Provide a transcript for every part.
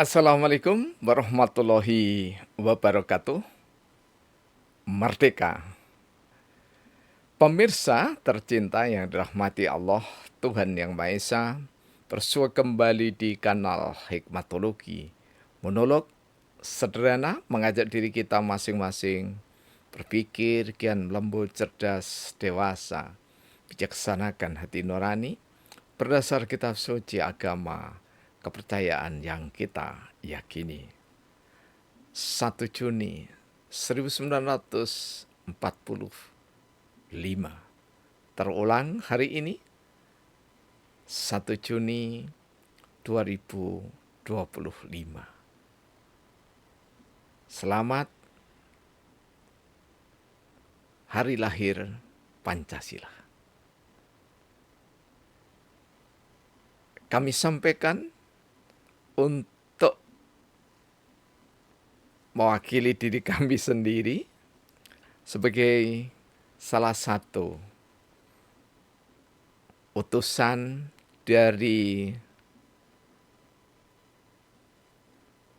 Assalamualaikum warahmatullahi wabarakatuh. Merdeka. Pemirsa tercinta yang dirahmati Allah, Tuhan Yang Maha Esa, bersua kembali di kanal Hikmatologi. Monolog sederhana mengajak diri kita masing-masing berpikir kian lembut, cerdas, dewasa, bijaksanakan hati nurani, berdasar kitab suci agama, kepercayaan yang kita yakini. 1 Juni 1945. Terulang hari ini 1 Juni 2025. Selamat hari lahir Pancasila. Kami sampaikan untuk mewakili diri kami sendiri sebagai salah satu utusan dari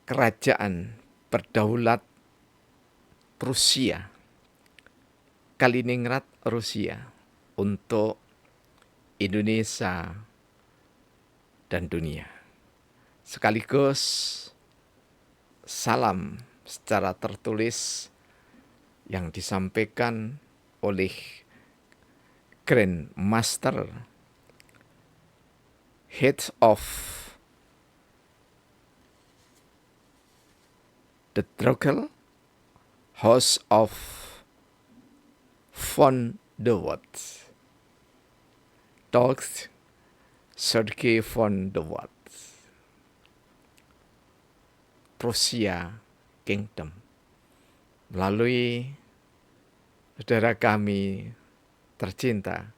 Kerajaan Berdaulat Rusia, Kaliningrad, Rusia, untuk Indonesia dan dunia. Sekaligus salam secara tertulis yang disampaikan oleh Grand Master Head of the Dragon House of von der Wart, Dr. Sergei von der Wart, Prussia Kingdom, melalui saudara kami tercinta,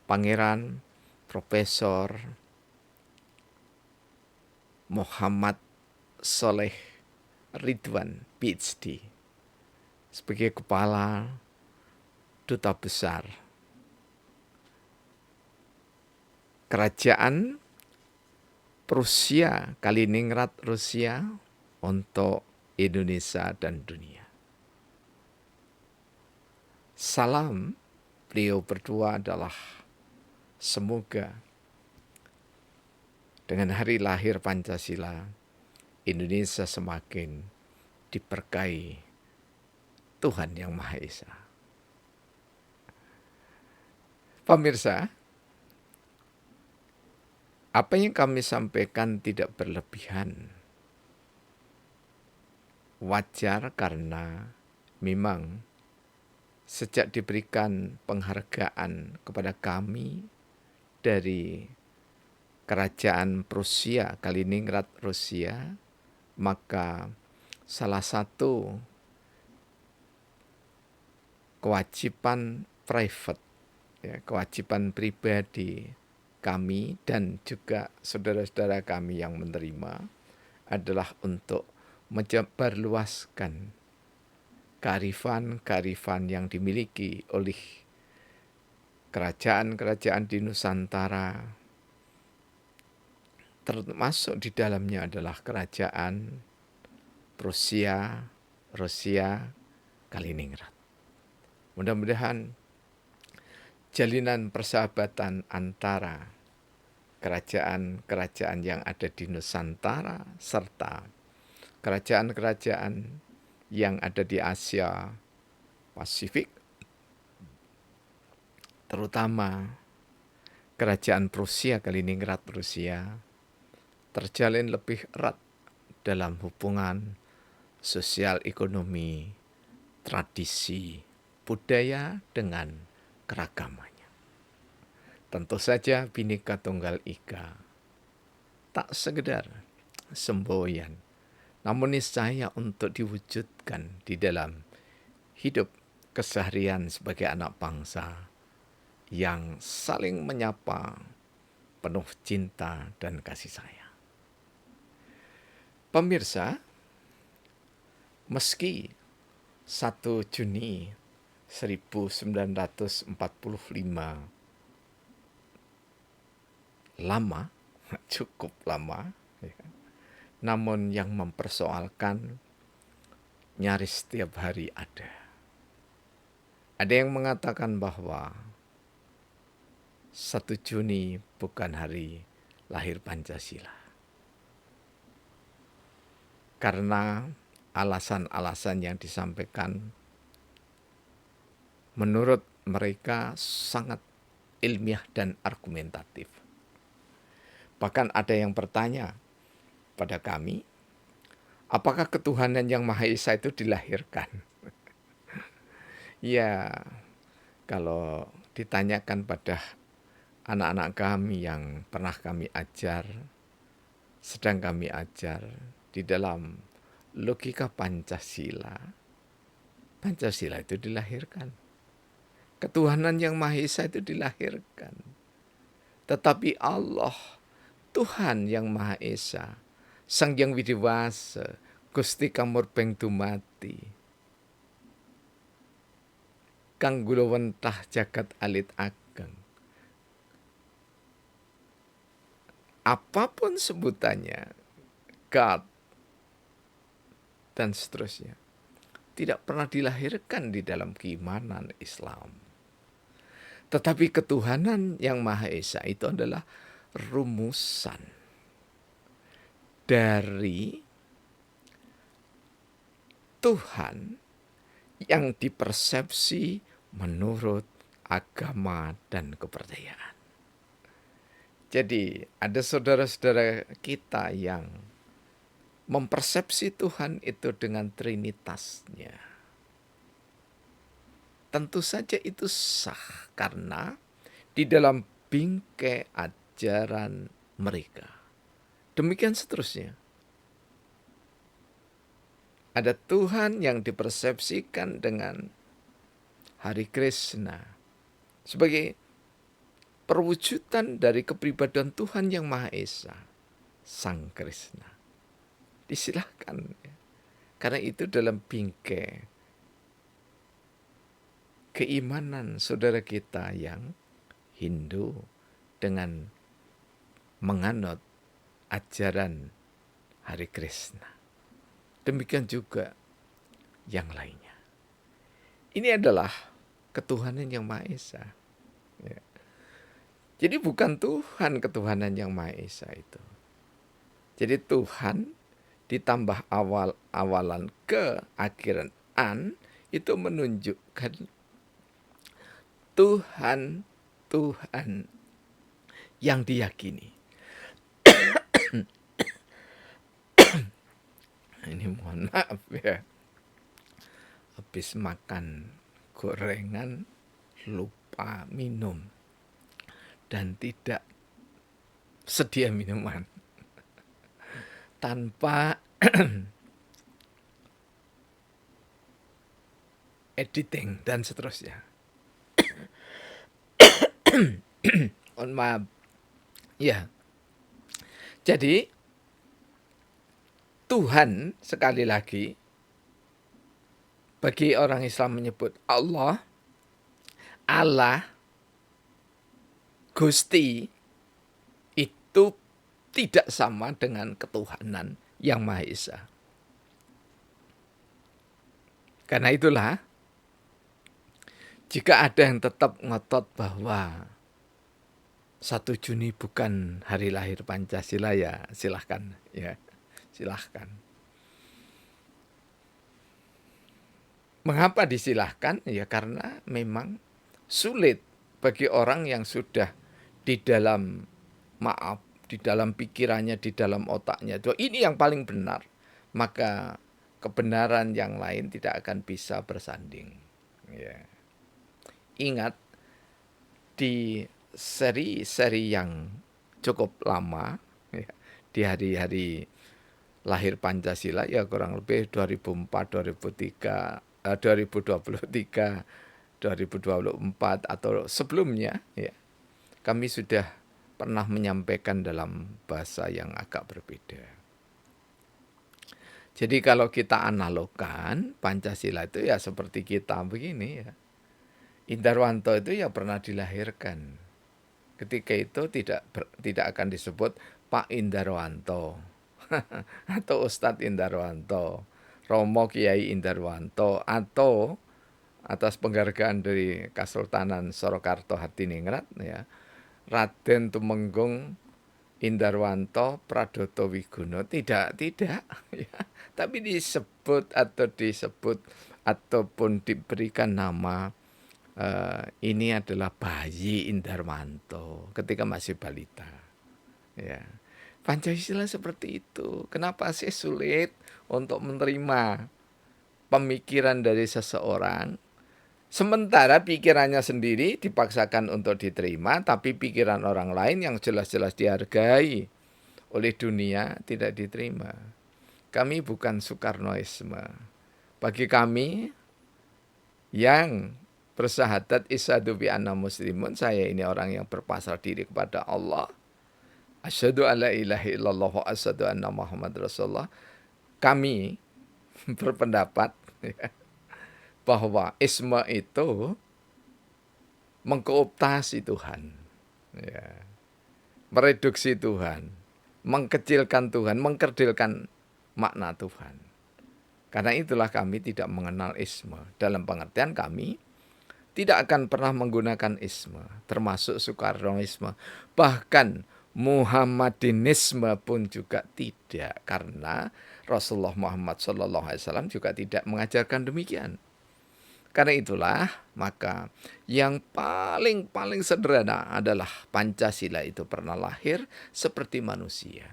Pangeran Profesor Muhammad Soleh Ridwan, PhD, sebagai Kepala Duta Besar Kerajaan Prussia Kaliningrad, Rusia, untuk Indonesia dan dunia. Salam beliau berdua adalah semoga dengan hari lahir Pancasila, Indonesia semakin diberkahi Tuhan Yang Maha Esa. Pemirsa, apa yang kami sampaikan tidak berlebihan. Wajar karena memang sejak diberikan penghargaan kepada kami dari Kerajaan Prussia Kaliningrad, Rusia, maka salah satu kewajiban private, kewajiban pribadi kami dan juga saudara-saudara kami yang menerima adalah untuk menyebarluaskan kearifan-kearifan yang dimiliki oleh kerajaan-kerajaan di Nusantara, termasuk di dalamnya adalah Kerajaan Prussia, Rusia, Kaliningrad. Mudah-mudahan jalinan persahabatan antara kerajaan-kerajaan yang ada di Nusantara serta kerajaan-kerajaan yang ada di Asia Pasifik, terutama Kerajaan Prussia Kaliningrad, Rusia, terjalin lebih erat dalam hubungan sosial, ekonomi, tradisi, budaya dengan keragamannya. Tentu saja Bhinneka Tunggal Ika tak sekedar semboyan, namun niscaya untuk diwujudkan di dalam hidup keseharian sebagai anak bangsa yang saling menyapa penuh cinta dan kasih sayang. Pemirsa, meski 1 Juni 1945 lama, cukup lama, namun yang mempersoalkan nyaris setiap hari ada. Ada yang mengatakan bahwa 1 Juni bukan hari lahir Pancasila. Karena alasan-alasan yang disampaikan menurut mereka sangat ilmiah dan argumentatif. Bahkan ada yang bertanya pada kami, apakah ketuhanan yang Maha Esa itu dilahirkan? Ya, kalau ditanyakan pada anak-anak kami yang pernah kami ajar, sedang kami ajar di dalam logika Pancasila, Pancasila itu dilahirkan. Ketuhanan yang Maha Esa itu dilahirkan. Tetapi Allah, Tuhan yang Maha Esa, Sang Hyang Widiwasa, Gusti Kamurbeng Dumati, Kang Gulawentah Jagat Alit Ageng. Apapun sebutannya, God, dan seterusnya, tidak pernah dilahirkan di dalam keimanan Islam. Tetapi ketuhanan yang Maha Esa itu adalah rumusan dari Tuhan yang dipersepsi menurut agama dan kepercayaan. Jadi ada saudara-saudara kita yang mempersepsi Tuhan itu dengan trinitasnya. Tentu saja itu sah karena di dalam bingkai ajaran mereka. Demikian seterusnya. Ada Tuhan yang dipersepsikan dengan Hari Krishna sebagai perwujudan dari kepribadian Tuhan yang Maha Esa, Sang Krishna. Disilahkan. Karena itu dalam bingkai keimanan saudara kita yang Hindu dengan menganut ajaran Hari Krishna. Demikian juga yang lainnya. Ini adalah ketuhanan yang Maha Esa. Ya. Jadi bukan Tuhan ketuhanan yang Maha Esa itu. Jadi Tuhan ditambah awalan ke akhiran an itu menunjukkan Tuhan yang diyakini. Ini mohon maaf ya. Habis makan gorengan lupa minum dan tidak sedia minuman. Tanpa editing dan seterusnya. Mohon maaf. Ya. Jadi Tuhan sekali lagi bagi orang Islam menyebut Allah, Gusti itu tidak sama dengan ketuhanan yang Maha Esa. Karena itulah jika ada yang tetap ngotot bahwa 1 Juni bukan hari lahir Pancasila, ya silahkan. Ya, silahkan. Mengapa disilahkan? Ya karena memang sulit bagi orang yang sudah di dalam di dalam pikirannya, di dalam otaknya, ini yang paling benar. Maka kebenaran yang lain tidak akan bisa bersanding. Ya. Ingat, di seri-seri yang cukup lama, ya, di hari-hari lahir Pancasila, ya kurang lebih 2004, 2003, 2023, 2024 atau sebelumnya, ya, kami sudah pernah menyampaikan dalam bahasa yang agak berbeda. Jadi kalau kita analogkan Pancasila itu ya seperti kita begini ya. Indarwanto itu ya pernah dilahirkan. Ketika itu tidak akan disebut Pak Indarwanto. atau Ustadz Indarwanto, Romo Kiai Indarwanto, atau atas penghargaan dari Kasultanan Surakarta Hadiningrat, ya, Raden Tumenggung Indarwanto Pradoto Wigono, tidak ya, tapi disebut ataupun diberikan nama, ini adalah bayi Indarwanto ketika masih balita, ya. Pancasila seperti itu. Kenapa sih sulit untuk menerima pemikiran dari seseorang, sementara pikirannya sendiri dipaksakan untuk diterima, tapi pikiran orang lain yang jelas-jelas dihargai oleh dunia tidak diterima. Kami bukan Soekarnoisme. Bagi kami yang bersahadat isyhadu bi anna muslimun, saya ini orang yang berpasrah diri kepada Allah, asyhadu alla ilaha illallah wa asyhadu anna Muhammad Rasulullah, kami berpendapat bahwa isme itu mengkooptasi Tuhan, ya, mereduksi Tuhan, mengkecilkan Tuhan, mengkerdilkan makna Tuhan. Karena itulah kami tidak mengenal isme. Dalam pengertian kami tidak akan pernah menggunakan isme, termasuk Soekarnoisme. Bahkan Muhammadinisme pun juga tidak, karena Rasulullah Muhammad SAW juga tidak mengajarkan demikian. Karena itulah, maka yang paling sederhana adalah Pancasila itu pernah lahir seperti manusia.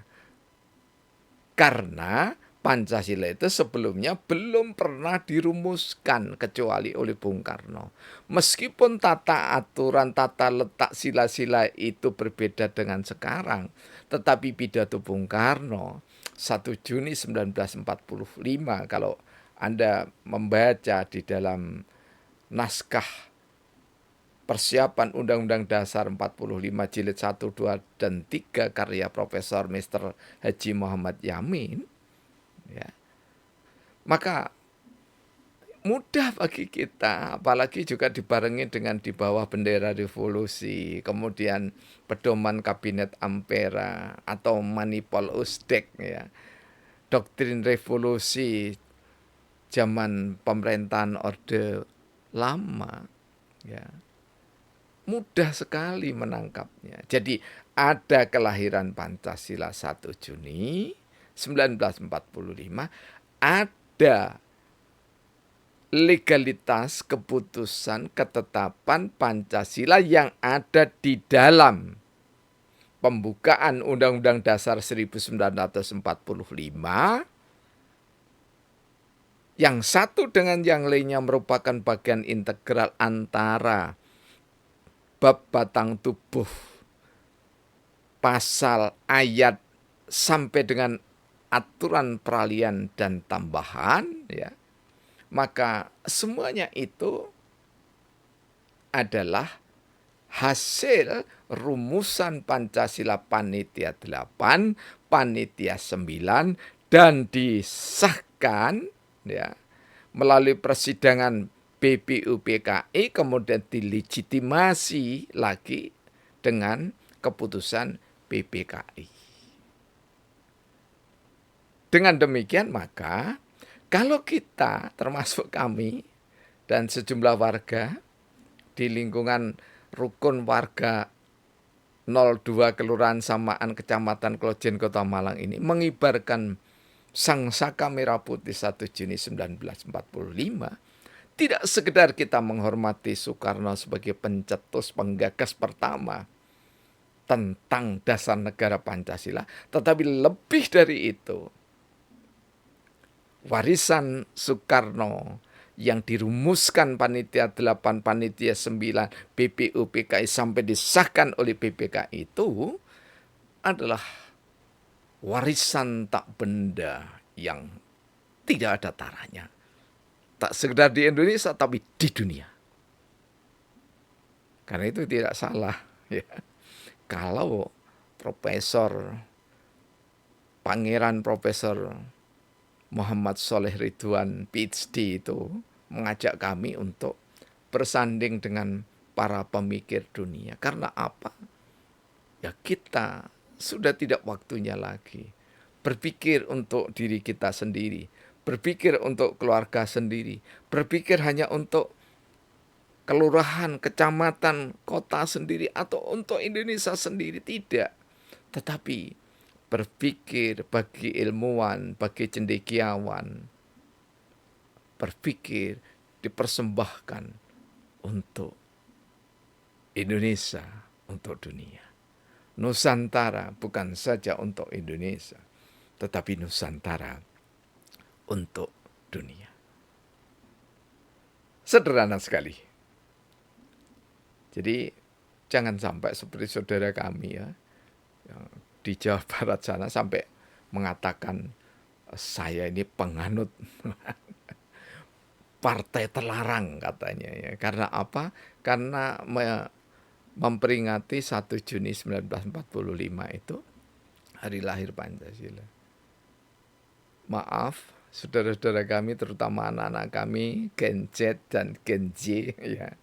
Karena Pancasila itu sebelumnya belum pernah dirumuskan kecuali oleh Bung Karno. Meskipun tata aturan, tata letak sila-sila itu berbeda dengan sekarang, tetapi pidato Bung Karno 1 Juni 1945, kalau Anda membaca di dalam naskah persiapan Undang-Undang Dasar 45 jilid 1, 2, dan 3 karya Profesor Mr. Haji Muhammad Yamin, ya, maka mudah bagi kita, apalagi juga dibarengi dengan di bawah bendera revolusi, kemudian pedoman kabinet Ampera atau Manipol Usdek, ya, doktrin revolusi zaman pemerintahan Orde Lama, ya, mudah sekali menangkapnya. Jadi ada kelahiran Pancasila 1 Juni 1945, ada legalitas keputusan ketetapan Pancasila yang ada di dalam pembukaan Undang-Undang Dasar 1945, yang satu dengan yang lainnya merupakan bagian integral antara bab batang tubuh, pasal, ayat, sampai dengan aturan peralihan dan tambahan, ya, maka semuanya itu adalah hasil rumusan Pancasila Panitia 8, Panitia 9, dan disahkan, ya, melalui persidangan BPUPKI, kemudian dilegitimasi lagi dengan keputusan PPKI. Dengan demikian, maka kalau kita, termasuk kami dan sejumlah warga di lingkungan rukun warga 02 Kelurahan Samaan Kecamatan Klojen Kota Malang ini mengibarkan sang saka merah putih 1 Juni 1945, tidak sekedar kita menghormati Soekarno sebagai pencetus penggagas pertama tentang dasar negara Pancasila, tetapi lebih dari itu, warisan Soekarno yang dirumuskan Panitia 8, Panitia 9, BPUPKI sampai disahkan oleh PPKI itu adalah warisan tak benda yang tidak ada taranya. Tak sekedar di Indonesia, tapi di dunia. Karena itu tidak salah, ya, kalau Pangeran Profesor Muhammad Soleh Ridwan PhD itu mengajak kami untuk bersanding dengan para pemikir dunia. Karena apa? Ya, kita sudah tidak waktunya lagi berpikir untuk diri kita sendiri, berpikir untuk keluarga sendiri, berpikir hanya untuk kelurahan, kecamatan, kota sendiri, atau untuk Indonesia sendiri. Tidak. Tetapi berpikir bagi ilmuwan, bagi cendekiawan, berpikir dipersembahkan untuk Indonesia, untuk dunia. Nusantara bukan saja untuk Indonesia, tetapi Nusantara untuk dunia. Sederhana sekali. Jadi jangan sampai seperti saudara kami ya, yang di Jawa Barat sana sampai mengatakan saya ini penganut partai terlarang katanya ya. Karena apa? Karena memperingati 1 Juni 1945 itu hari lahir Pancasila. Maaf, saudara-saudara kami, terutama anak-anak kami, Gen Z dan Gen Z, ya.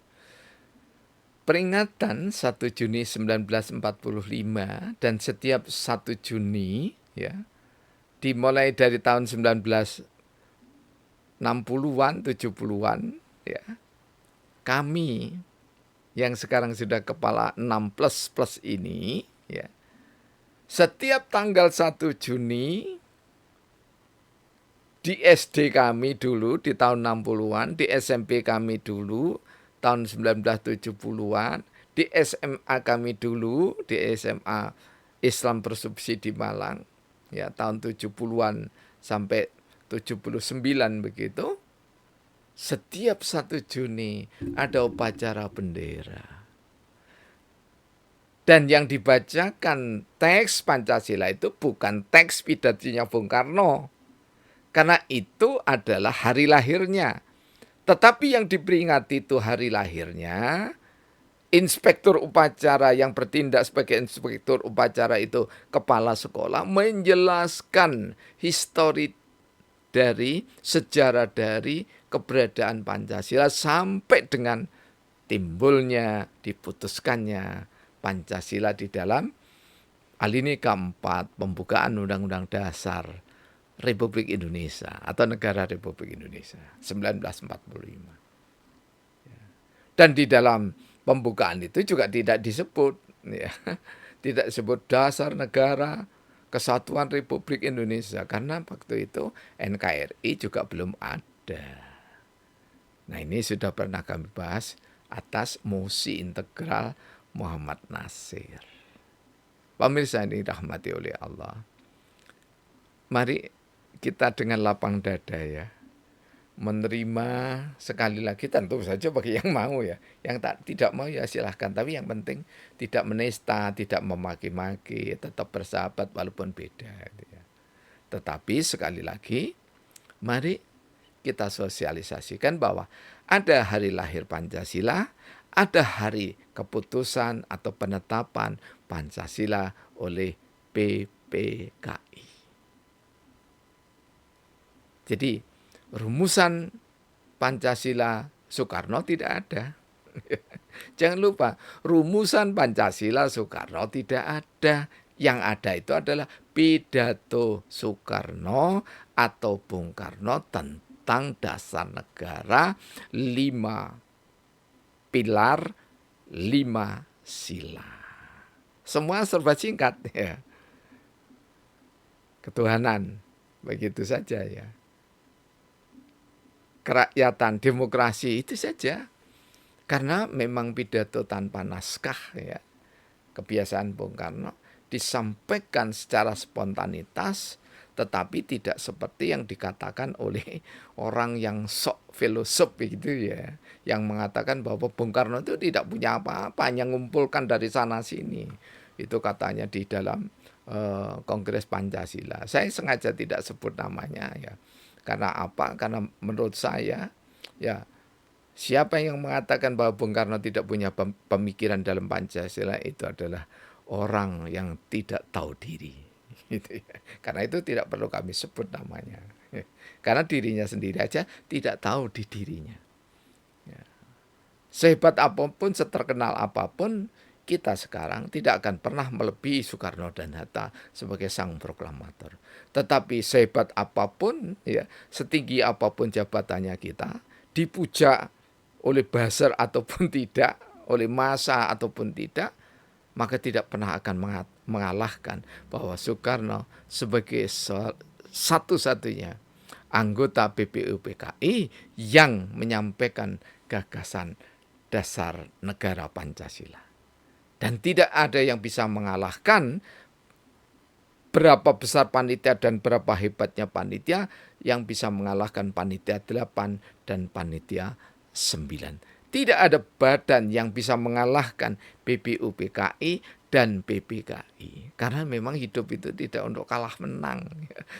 Peringatan 1 Juni 1945 dan setiap 1 Juni, ya, dimulai dari tahun 1960-an, 70-an, ya, kami yang sekarang sudah kepala 6+ ini, ya, setiap tanggal 1 Juni di SD kami dulu di tahun 60-an, di SMP kami dulu tahun 1970-an, di SMA kami dulu, di SMA Islam Bersubsidi Malang, ya tahun 70-an sampai 79 begitu. Setiap 1 Juni ada upacara bendera. Dan yang dibacakan teks Pancasila itu bukan teks pidatonya Bung Karno, karena itu adalah hari lahirnya. Tetapi yang diperingati itu hari lahirnya, inspektur upacara yang bertindak sebagai inspektur upacara itu kepala sekolah menjelaskan histori dari sejarah dari keberadaan Pancasila sampai dengan timbulnya, diputuskannya Pancasila di dalam alinea keempat pembukaan Undang-Undang Dasar Republik Indonesia atau Negara Republik Indonesia 1945. Dan di dalam pembukaan itu juga tidak disebut, ya, tidak disebut dasar negara kesatuan Republik Indonesia karena waktu itu NKRI juga belum ada. Nah, ini sudah pernah kami bahas atas mosi integral Muhammad Nasir. Pemirsa ini rahmati oleh Allah. Mari kita dengan lapang dada ya menerima, sekali lagi tentu saja bagi yang mau ya, yang tidak mau ya silahkan, tapi yang penting tidak menista, tidak memaki-maki, tetap bersahabat walaupun beda ya. Tetapi sekali lagi mari kita sosialisasikan bahwa ada hari lahir Pancasila, ada hari keputusan atau penetapan Pancasila oleh PPKI. Jadi rumusan Pancasila Soekarno tidak ada. Jangan lupa, rumusan Pancasila Soekarno tidak ada. Yang ada itu adalah pidato Soekarno atau Bung Karno tentang dasar negara, 5 pilar, 5 sila. Semua serba singkat ya. Ketuhanan, begitu saja ya. Kerakyatan, demokrasi, itu saja. Karena memang pidato tanpa naskah ya, kebiasaan Bung Karno disampaikan secara spontanitas, tetapi tidak seperti yang dikatakan oleh orang yang sok filosof gitu ya, yang mengatakan bahwa Bung Karno itu tidak punya apa-apa, hanya mengumpulkan dari sana sini. Itu katanya di dalam Kongres Pancasila. Saya sengaja tidak sebut namanya ya. Karena apa? Karena menurut saya ya, siapa yang mengatakan bahwa Bung Karno tidak punya pemikiran dalam Pancasila itu adalah orang yang tidak tahu diri. Gitu ya. Karena itu tidak perlu kami sebut namanya. Karena dirinya sendiri aja tidak tahu di dirinya. Ya. Sehebat apapun, seterkenal apapun, kita sekarang tidak akan pernah melebihi Soekarno dan Hatta sebagai sang proklamator. Tetapi sehebat apapun, ya, setinggi apapun jabatannya kita, dipuja oleh buzzer ataupun tidak, oleh massa ataupun tidak, maka tidak pernah akan mengalahkan bahwa Soekarno sebagai satu-satunya anggota BPUPKI yang menyampaikan gagasan dasar negara Pancasila. Dan tidak ada yang bisa mengalahkan berapa besar panitia dan berapa hebatnya panitia yang bisa mengalahkan panitia 8 dan panitia 9. Tidak ada badan yang bisa mengalahkan BPUPKI dan PPKI. Karena memang hidup itu tidak untuk kalah menang.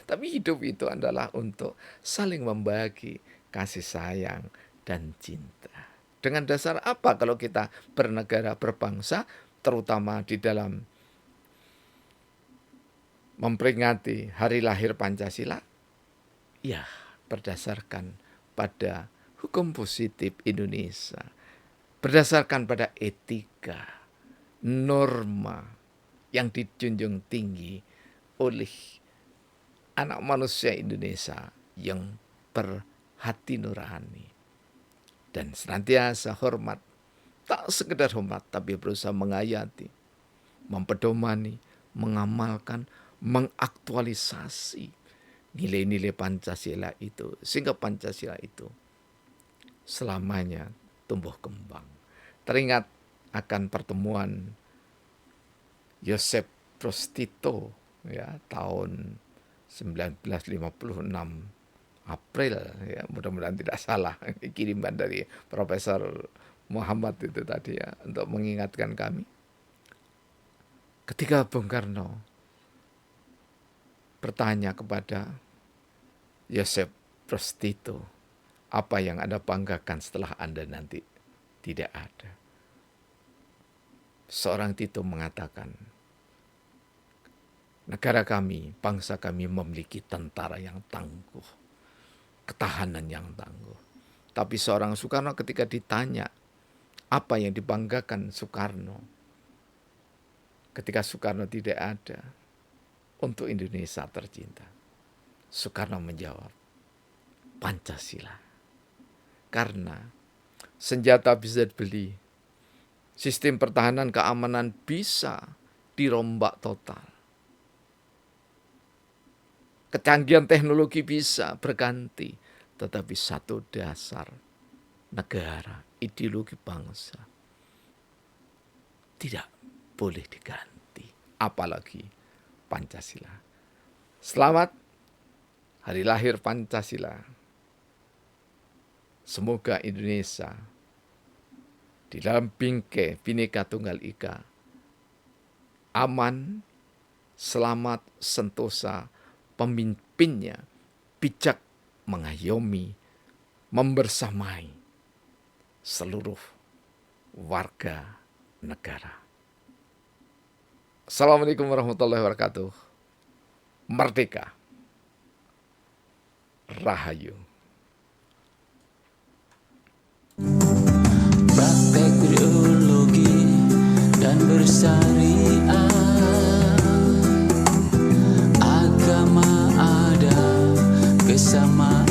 Tapi hidup itu adalah untuk saling membagi kasih sayang dan cinta. Dengan dasar apa kalau kita bernegara berbangsa, terutama di dalam memperingati hari lahir Pancasila? Ya, berdasarkan pada hukum positif Indonesia, berdasarkan pada etika, norma yang dijunjung tinggi oleh anak manusia Indonesia yang berhati nurani dan senantiasa hormat. Tak sekedar hormat, tapi berusaha menghayati, mempedomani, mengamalkan, mengaktualisasi nilai-nilai Pancasila itu, sehingga Pancasila itu selamanya tumbuh kembang. Teringat akan pertemuan Joseph Broz Tito, ya, tahun 1956 April, ya, mudah-mudahan tidak salah, kiriman dari Profesor Muhammad itu tadi, ya, untuk mengingatkan kami. Ketika Bung Karno bertanya kepada Joseph Broz Tito, apa yang Anda banggakan setelah Anda nanti tidak ada? Seorang Tito mengatakan, negara kami, bangsa kami memiliki tentara yang tangguh, ketahanan yang tangguh. Tapi seorang Soekarno ketika ditanya, apa yang dibanggakan Soekarno ketika Soekarno tidak ada untuk Indonesia tercinta? Soekarno menjawab, Pancasila. Karena senjata bisa dibeli, sistem pertahanan keamanan bisa dirombak total, kecanggihan teknologi bisa berganti, tetapi satu dasar negara, ideologi bangsa tidak boleh diganti, apalagi Pancasila. Selamat hari lahir Pancasila. Semoga Indonesia di dalam bingkai Bhinneka Tunggal Ika aman, selamat, sentosa, pemimpinnya bijak, mengayomi, membersamai seluruh warga negara. Assalamualaikum warahmatullahi wabarakatuh. Merdeka. Rahayu. Praktek ideologi dan bersyariah, agama ada kesamaan.